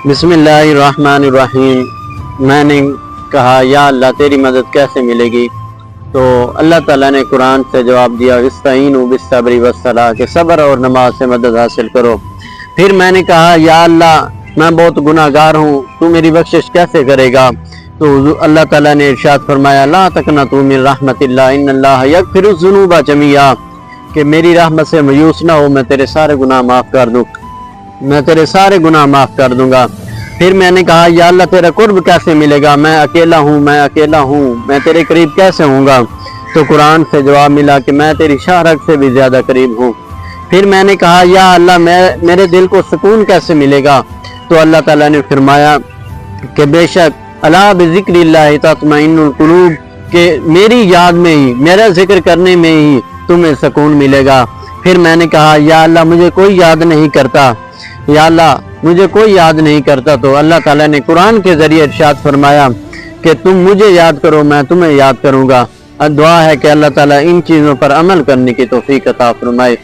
بسم اللہ الرحمن الرحیم۔ میں نے کہا یا اللہ تیری مدد کیسے ملے گی؟ تو اللہ تعالیٰ نے قرآن سے جواب دیا استعینوا بالصبر والصلاۃ کہ صبر اور نماز سے مدد حاصل کرو۔ پھر میں نے کہا یا اللہ میں بہت گناہ گار ہوں، تو میری بخشش کیسے کرے گا؟ تو اللہ تعالیٰ نے ارشاد فرمایا لا تقنطوا من رحمت اللہ ان اللہ یغفر الذنوب جميعا کہ میری رحمت سے مایوس نہ ہو، میں تیرے سارے گناہ معاف کر دوں گا۔ پھر میں نے کہا یا اللہ تیرا قرب کیسے ملے گا؟ میں اکیلا ہوں، میں تیرے قریب کیسے ہوں گا؟ تو قرآن سے جواب ملا کہ میں تیری شہرت سے بھی زیادہ قریب ہوں۔ پھر میں نے کہا یا اللہ میرے دل کو سکون کیسے ملے گا؟ تو اللہ تعالیٰ نے فرمایا کہ بے شک الا بذکر اللہ تطمئن القلوب کہ میری یاد میں ہی، میرا ذکر کرنے میں ہی تمہیں سکون ملے گا۔ پھر میں نے کہا یا اللہ مجھے کوئی یاد نہیں کرتا، تو اللہ تعالیٰ نے قرآن کے ذریعے ارشاد فرمایا کہ تم مجھے یاد کرو میں تمہیں یاد کروں گا۔ دعا ہے کہ اللہ تعالیٰ ان چیزوں پر عمل کرنے کی توفیق عطا فرمائے۔